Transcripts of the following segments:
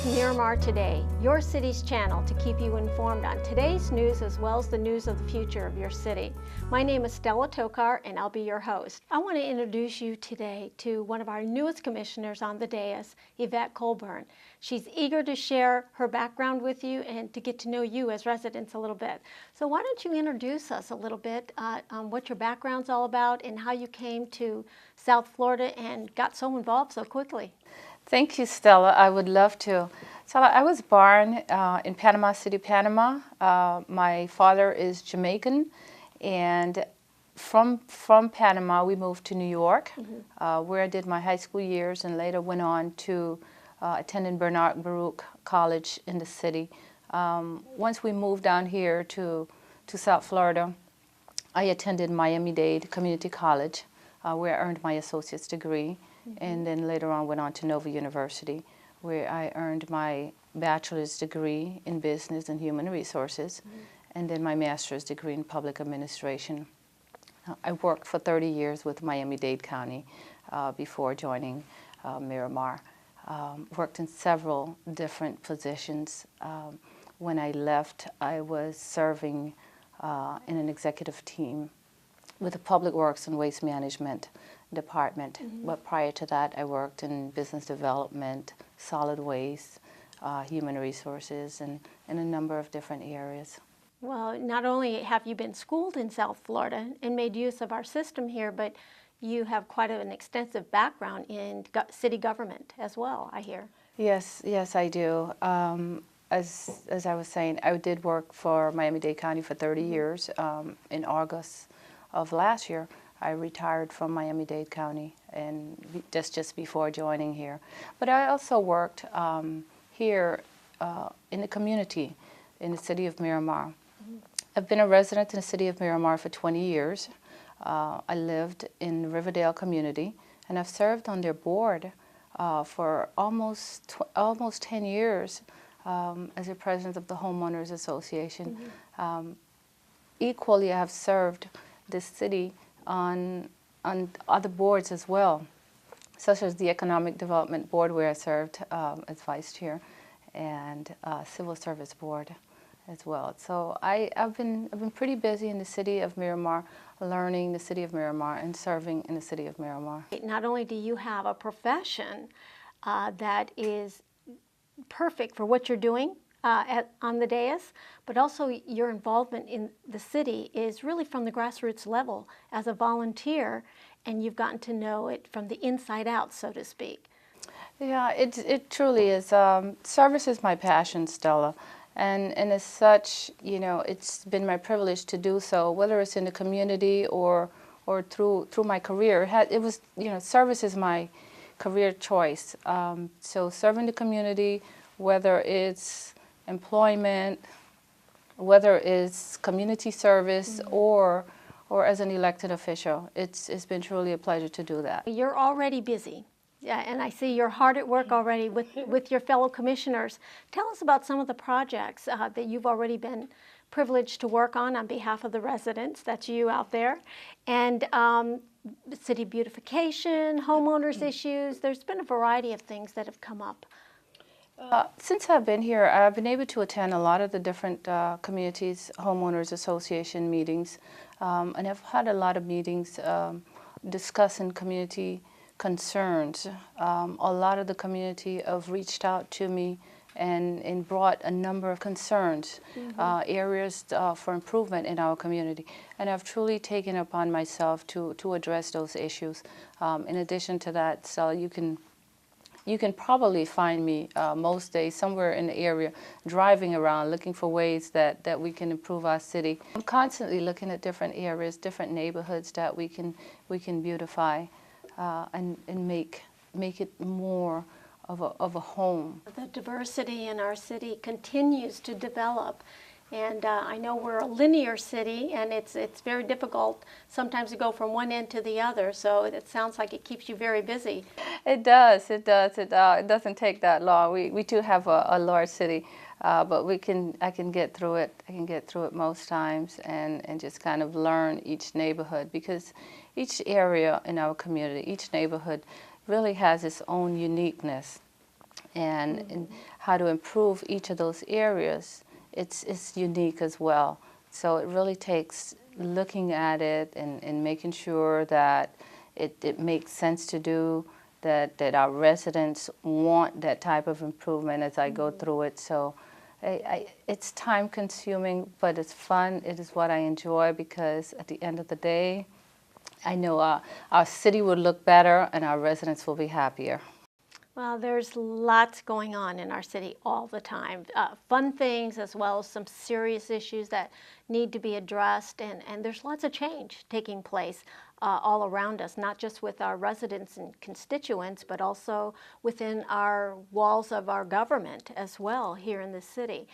is Miramar Today, your city's channel to keep you informed on today's news as well as the news of the future of your city. My name is Stella Tokar and I'll be your host. I want to introduce you today to one of our newest commissioners on the dais, Yvette Colbourne. She's eager to share her background with you and to get to know you as residents a little bit. So why don't you introduce us a little bit on what your background's all about and how you came to South Florida and got so involved so quickly. Thank you, Stella. I would love to. Stella, I was born in Panama City, Panama. My father is Jamaican, and from Panama we moved to New York, where I did my high school years and later went on to attend Bernard Baruch College in the city. Once we moved down here to South Florida, I attended Miami-Dade Community College, where I earned my associate's degree. And then later on went on to Nova University, where I earned my bachelor's degree in business and human resources, and then my master's degree in public administration. I worked for 30 years with Miami-Dade County before joining Miramar. Worked in several different positions. When I left, I was serving in an executive team with the Public Works and Waste Management department. But prior to that, I worked in business development, solid waste, human resources, and in a number of different areas. Well, not only have you been schooled in South Florida and made use of our system here, but you have quite an extensive background in city government as well, I hear. Yes, I do. As I was saying, I did work for Miami-Dade County for 30 years. In August of last year, I retired from Miami-Dade County, and just before joining here. But I also worked here in the community in the City of Miramar. I've been a resident in the City of Miramar for 20 years. I lived in the Riverdale community, and I've served on their board for almost 10 years as a president of the Homeowners Association. Equally, I have served the city on other boards as well, such as the Economic Development Board, where I served as vice chair, and Civil Service Board as well. So I've been pretty busy in the city of Miramar, learning the city of Miramar and serving in the city of Miramar. Not only do you have a profession that is perfect for what you're doing on the dais, but also your involvement in the city is really from the grassroots level as a volunteer, and you've gotten to know it from the inside out, so to speak. Yeah, it truly is. Service is my passion, Stella, and as such, you know, it's been my privilege to do so, whether it's in the community or through my career. It was, you know, service is my career choice. So serving the community, whether it's employment, whether it's community service or as an elected official. It's been truly a pleasure to do that. You're already busy, and I see you're hard at work already with your fellow commissioners. Tell us about some of the projects that you've already been privileged to work on behalf of the residents. That's you out there. And city beautification, homeowners issues. There's been a variety of things that have come up. Since I've been here, I've been able to attend a lot of the different communities, homeowners association meetings, and I've had a lot of meetings discussing community concerns. A lot of the community have reached out to me and brought a number of concerns, areas for improvement in our community. And I've truly taken upon myself to address those issues. In addition to that, so you can probably find me most days somewhere in the area driving around looking for ways that we can improve our city. I'm constantly looking at different areas, different neighborhoods that we can beautify and make it more of a home. The diversity in our city continues to develop. And I know we're a linear city, and it's very difficult sometimes to go from one end to the other. So it sounds like it keeps you very busy. It does. It doesn't take that long. We do have a large city, but I can get through it. I can get through it most times, and just kind of learn each neighborhood, because each area in our community, each neighborhood, really has its own uniqueness. and how to improve each of those areas, it's unique as well. So it really takes looking at it and making sure that it makes sense to do, that our residents want that type of improvement as I go through it. So it's time consuming, but it's fun. It is what I enjoy, because at the end of the day, I know our city will look better and our residents will be happier. Well, there's lots going on in our city all the time. Fun things as well as some serious issues that need to be addressed. And there's lots of change taking place all around us, not just with our residents and constituents, but also within our walls of our government as well here in the city.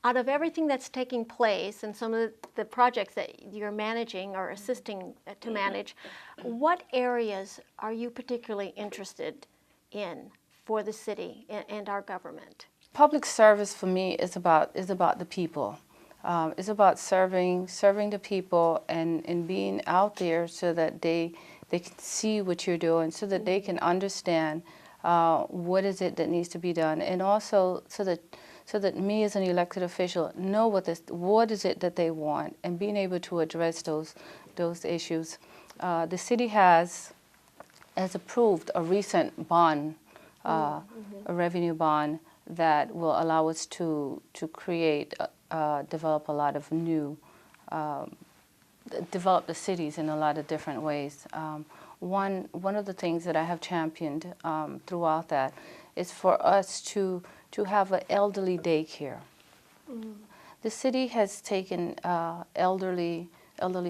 Out of everything that's taking place and some of the projects that you're managing or assisting to manage, what areas are you particularly interested in for the city and our government? Public service for me is about the people. It's about serving the people and being out there so that they can see what you're doing, so that they can understand what is it that needs to be done, and also so that me as an elected official know what is it that they want, and being able to address those issues. The city has approved a recent bond, a revenue bond that will allow us to create, develop a lot of new, develop the cities in a lot of different ways. One of the things that I have championed throughout that is for us to have an elderly daycare. The city has taken elderly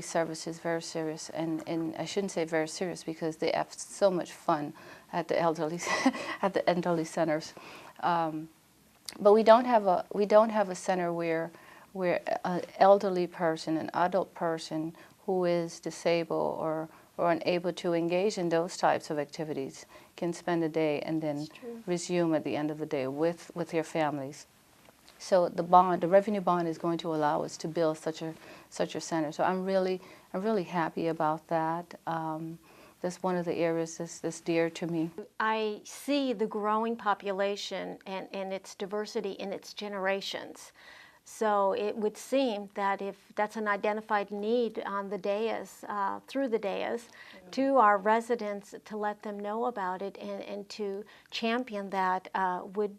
services very serious, and I shouldn't say very serious because they have so much fun at the elderly at the elderly centers. But we don't have a center where an elderly person, an adult person who is disabled or unable to engage in those types of activities can spend a day and then resume at the end of the day with their families. So the revenue bond is going to allow us to build such a center. So I'm really happy about that. That's one of the areas that's dear to me. I see the growing population and its diversity in its generations. So it would seem that if that's an identified need on the dais, through the dais, to our residents to let them know about it and to champion that would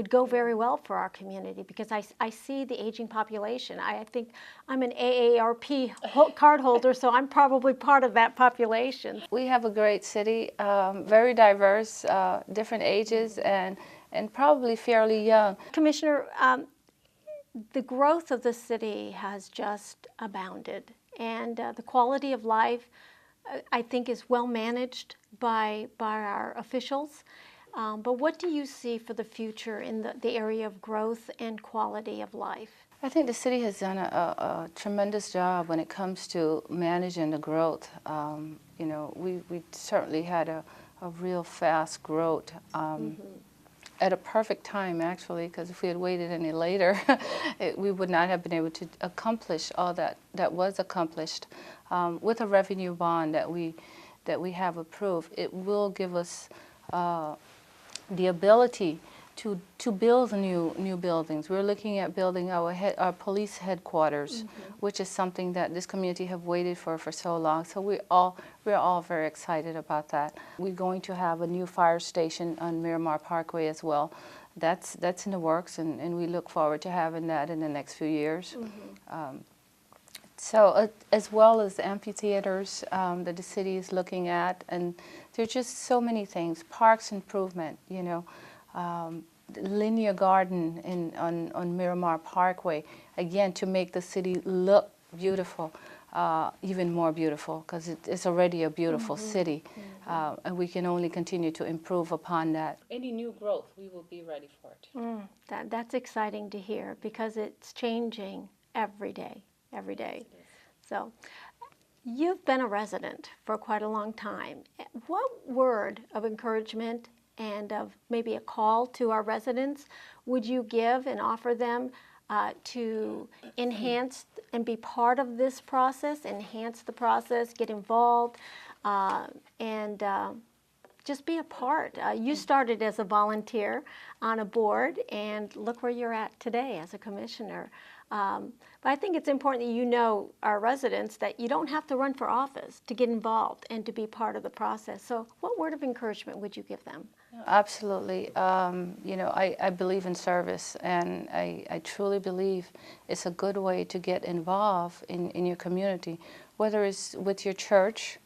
go very well for our community, because I see the aging population. I think I'm an AARP card holder, so I'm probably part of that population. We have a great city, very diverse, different ages, and probably fairly young. Commissioner, the growth of the city has just abounded, and the quality of life, I think, is well managed by our officials. But what do you see for the future in the area of growth and quality of life? I think the city has done a tremendous job when it comes to managing the growth. You know, we certainly had a real fast growth at a perfect time, actually, because if we had waited any later, we would not have been able to accomplish all that was accomplished. With a revenue bond that we have approved, it will give us the ability to build new buildings. We're looking at building our police headquarters, which is something that this community have waited for so long. So we're all very excited about that. We're going to have a new fire station on Miramar Parkway as well. That's in the works, and we look forward to having that in the next few years. So as well as the amphitheaters that the city is looking at, and there's just so many things. Parks improvement, you know, linear garden on Miramar Parkway, again, to make the city look beautiful, even more beautiful, because it's already a beautiful city, and we can only continue to improve upon that. Any new growth, we will be ready for it. That's exciting to hear, because it's changing every day. So you've been a resident for quite a long time. What word of encouragement and of maybe a call to our residents would you give and offer them to enhance and be part of this process, enhance the process, get involved, and just be a part. You started as a volunteer on a board, and look where you're at today as a commissioner. But I think it's important that you know, our residents, that you don't have to run for office to get involved and to be part of the process. So what word of encouragement would you give them? Absolutely. You know, I believe in service, and I truly believe it's a good way to get involved in your community, whether it's with your church,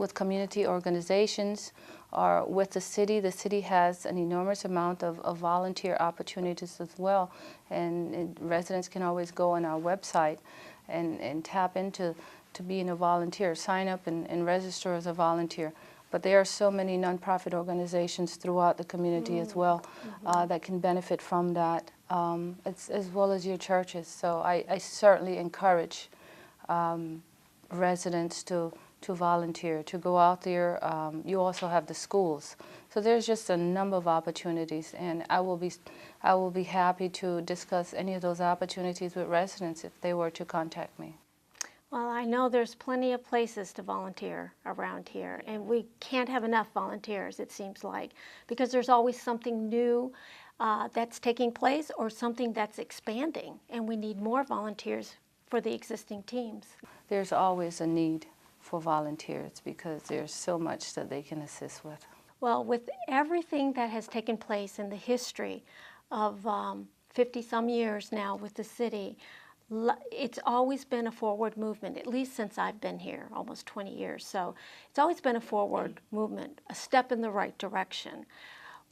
with community organizations, or with the city. The city has an enormous amount of volunteer opportunities as well, and residents can always go on our website and tap into being a volunteer, sign up and register as a volunteer. But there are so many nonprofit organizations throughout the community as well that can benefit from that, as well as your churches. So I certainly encourage residents to volunteer, to go out there. You also have the schools. So there's just a number of opportunities, and I will be happy to discuss any of those opportunities with residents if they were to contact me. Well, I know there's plenty of places to volunteer around here, and we can't have enough volunteers, it seems like, because there's always something new that's taking place or something that's expanding, and we need more volunteers for the existing teams. There's always a need for volunteers because there's so much that they can assist with. Well, with everything that has taken place in the history of 50-some years now with the city, it's always been a forward movement, at least since I've been here, almost 20 years. So it's always been a forward movement, a step in the right direction.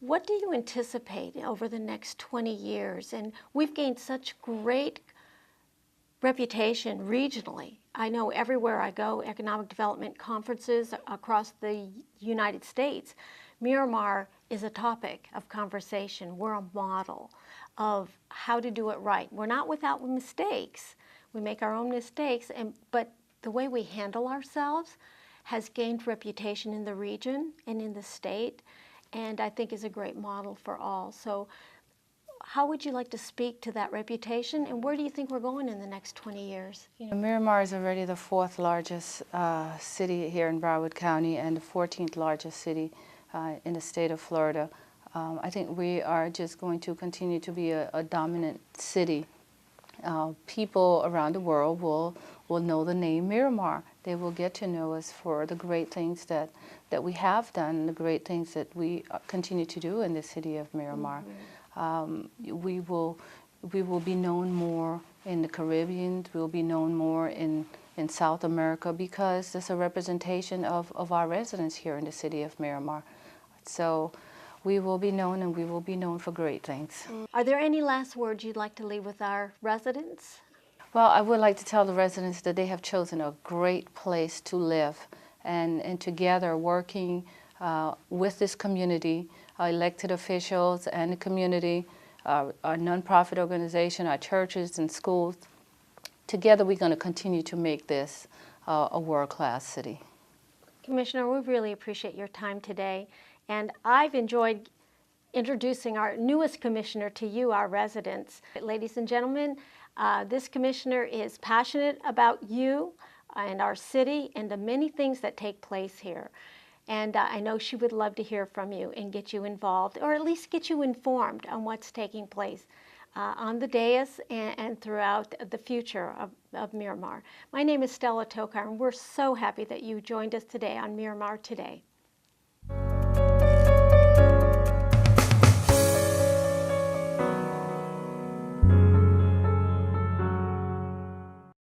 What do you anticipate over the next 20 years? And we've gained such great reputation regionally. I know everywhere I go, economic development conferences across the United States, Miramar is a topic of conversation. We're a model of how to do it right. We're not without mistakes. We make our own mistakes, but the way we handle ourselves has gained reputation in the region and in the state, and I think is a great model for all. So how would you like to speak to that reputation, and where do you think we're going in the next 20 years? You know, Miramar is already the 4th largest city here in Broward County and the 14th largest city in the state of Florida. I think we are just going to continue to be a dominant city. People around the world will know the name Miramar. They will get to know us for the great things that we have done, the great things that we continue to do in the city of Miramar. We will be known more in the Caribbean. We'll be known more in South America because there's a representation of our residents here in the city of Miramar. So we will be known, and we will be known for great things. Are there any last words you'd like to leave with our residents? Well, I would like to tell the residents that they have chosen a great place to live, and together working with this community, our elected officials and the community, our nonprofit organization, our churches and schools, together we're going to continue to make this a world-class city. Commissioner, we really appreciate your time today, and I've enjoyed introducing our newest commissioner to you, our residents. Ladies and gentlemen, this commissioner is passionate about you and our city and the many things that take place here. And I know she would love to hear from you and get you involved, or at least get you informed on what's taking place on the dais and throughout the future of Miramar. My name is Stella Tokar, and we're so happy that you joined us today on Miramar Today.